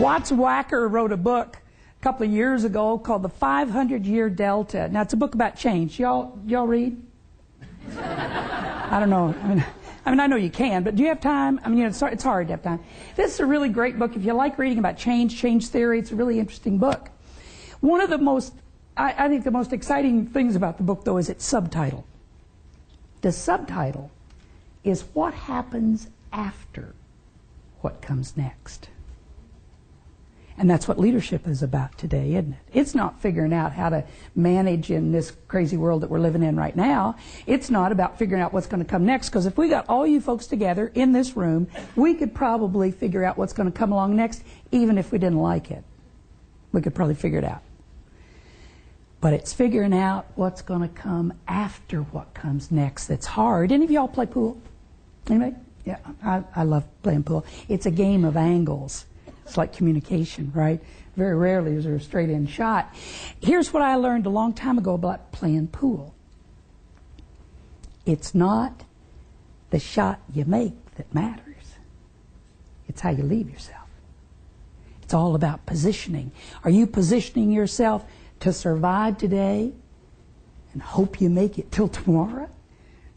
Watts Wacker wrote a book a couple of years ago called The 500-Year Delta. Now, it's a book about change. Y'all read? I don't know. I mean, I know you can, but do you have time? I mean, you know, it's hard to have time. This is a really great book. If you like reading about change theory, it's a really interesting book. One of the most, I think the most exciting things about the book, though, is its subtitle. The subtitle is what happens after what comes next. And that's what leadership is about today, isn't it? It's not figuring out how to manage in this crazy world that we're living in right now. It's not about figuring out what's going to come next, because if we got all you folks together in this room, we could probably figure out what's going to come along next, even if we didn't like it. We could probably figure it out. But it's figuring out what's going to come after what comes next that's hard. Any of y'all play pool? Anybody? Yeah, I love playing pool. It's a game of angles. It's like communication, right? Very rarely is there a straight-in shot. Here's what I learned a long time ago about playing pool. It's not the shot you make that matters. It's how you leave yourself. It's all about positioning. Are you positioning yourself to survive today and hope you make it till tomorrow?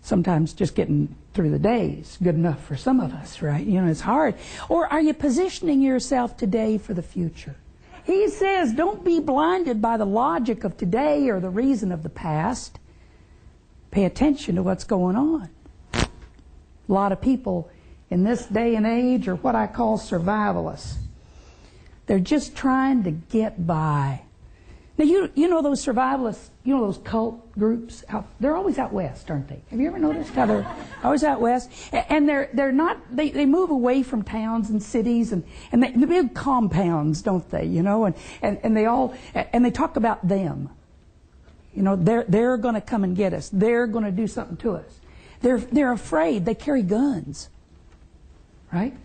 Sometimes just getting through the day is good enough for some of us, right? You know, it's hard. Or are you positioning yourself today for the future? He says, don't be blinded by the logic of today or the reason of the past. Pay attention to what's going on. A lot of people in this day and age are what I call survivalists. They're just trying to get by. Now, you know those survivalists, you know those cult groups, they're always out west, aren't they? Have you ever noticed how they're always out west? And they're not, they move away from towns and cities and the big compounds, don't they, you know? And they all, and they talk about them. You know, they're going to come and get us. They're going to do something to us. They're afraid. They carry guns, right?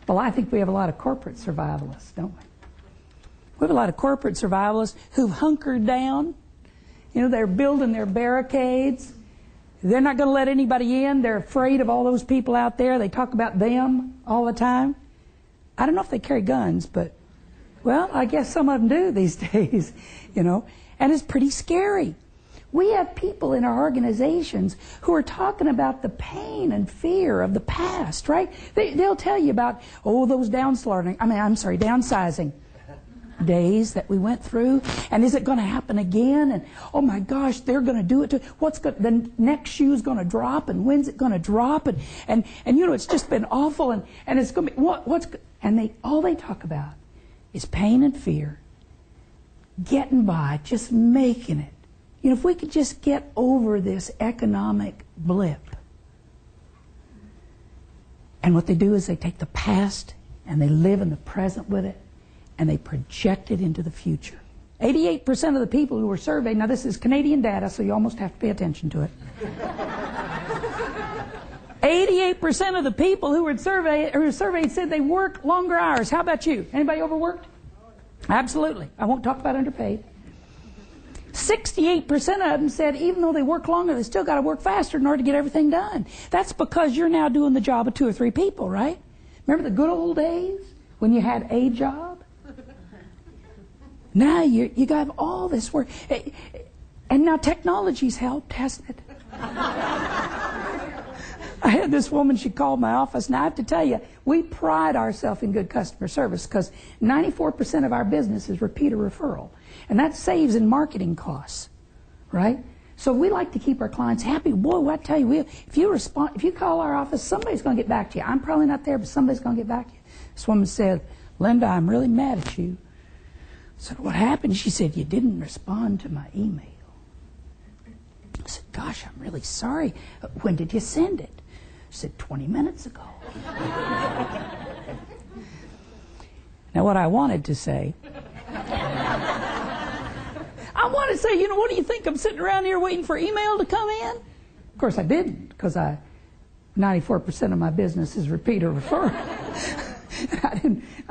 Well, I think we have a lot of corporate survivalists, don't we? We have a lot of corporate survivalists who've hunkered down. You know, they're building their barricades. They're not going to let anybody in. They're afraid of all those people out there. They talk about them all the time. I don't know if they carry guns, but, well, I guess some of them do these days, you know. And it's pretty scary. We have people in our organizations who are talking about the pain and fear of the past, right? They'll tell you about, those downsizing days that we went through, and is it going to happen again? And oh my gosh, they're going to do it. The next shoe's going to drop, and when's it going to drop? And you know, it's just been awful, and it's going to be all they talk about is pain and fear, getting by, just making it. You know, if we could just get over this economic blip. And what they do is they take the past and they live in the present with it, and they project it into the future. 88% of the people who were surveyed, now this is Canadian data, so you almost have to pay attention to it. 88% of the people who were surveyed said they work longer hours. How about you? Anybody overworked? Absolutely. I won't talk about underpaid. 68% of them said even though they work longer, they still got to work faster in order to get everything done. That's because you're now doing the job of 2 or 3 people, right? Remember the good old days when you had a job? Now you got all this work. And now technology's helped, hasn't it? I had this woman, she called my office. Now I have to tell you, we pride ourselves in good customer service because 94% of our business is repeat or referral. And that saves in marketing costs, right? So we like to keep our clients happy. Boy, I tell you, if you call our office, somebody's going to get back to you. I'm probably not there, but somebody's going to get back to you. This woman said, Linda, I'm really mad at you. I said, what happened? She said, you didn't respond to my email. I said, gosh, I'm really sorry. When did you send it? She said, 20 minutes ago. Now, what I wanted to say, you know, what do you think? I'm sitting around here waiting for email to come in? Of course, I didn't, because 94% of my business is repeat or referral. I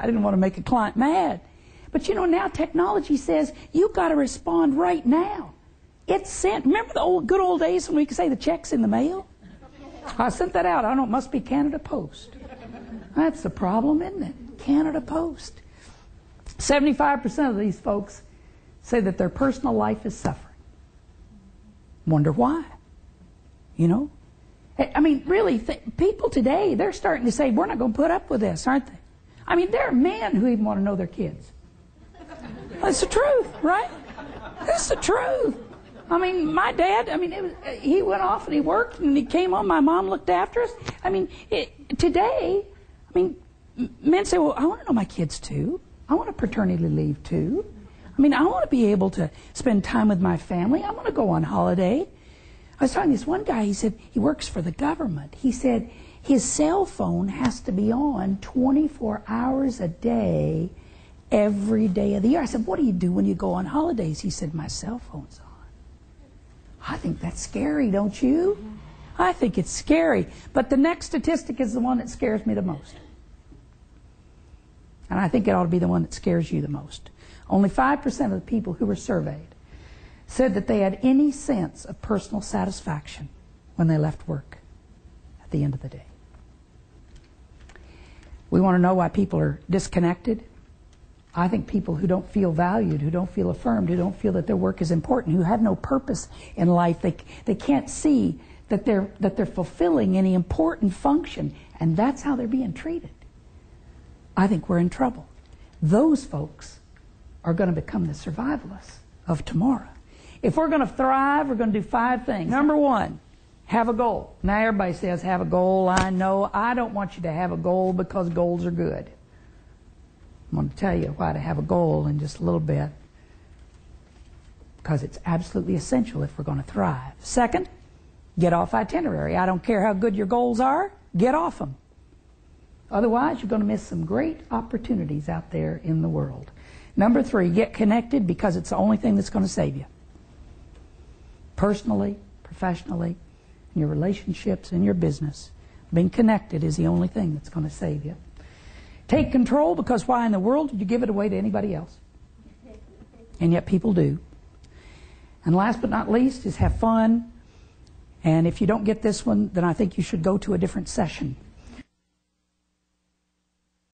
didn't want to make a client mad. But you know, now technology says you've got to respond right now. It's sent. Remember the good old days when we could say the check's in the mail? I sent that out. I don't know, it must be Canada Post. That's the problem, isn't it? Canada Post. 75% of these folks say that their personal life is suffering. Wonder why? You know? I mean, really, people today, they're starting to say, we're not going to put up with this, aren't they? I mean, there are men who even want to know their kids. That's the truth, right? That's the truth. I mean, my dad, he went off and he worked and he came home. My mom looked after us. I mean, today, men say, well, I want to know my kids too. I want a paternity leave too. I want to be able to spend time with my family. I want to go on holiday. I was talking to this one guy, he said he works for the government. He said his cell phone has to be on 24 hours a day, every day of the year. I said, what do you do when you go on holidays? He said, my cell phone's on. I think that's scary, don't you? I think it's scary. But the next statistic is the one that scares me the most. And I think it ought to be the one that scares you the most. Only 5% of the people who were surveyed said that they had any sense of personal satisfaction when they left work at the end of the day. We want to know why people are disconnected. I think people who don't feel valued, who don't feel affirmed, who don't feel that their work is important, who have no purpose in life, they can't see that they're fulfilling any important function, and that's how they're being treated. I think we're in trouble. Those folks are going to become the survivalists of tomorrow. If we're going to thrive, we're going to do 5 things. Number 1, have a goal. Now everybody says have a goal. I know. I don't want you to have a goal because goals are good. I'm going to tell you why to have a goal in just a little bit. Because it's absolutely essential if we're going to thrive. Second, get off itinerary. I don't care how good your goals are. Get off them. Otherwise, you're going to miss some great opportunities out there in the world. Number 3, get connected because it's the only thing that's going to save you. Personally, professionally, in your relationships, in your business. Being connected is the only thing that's going to save you. Take control because why in the world would you give it away to anybody else? And yet people do. And last but not least is have fun. And if you don't get this one, then I think you should go to a different session.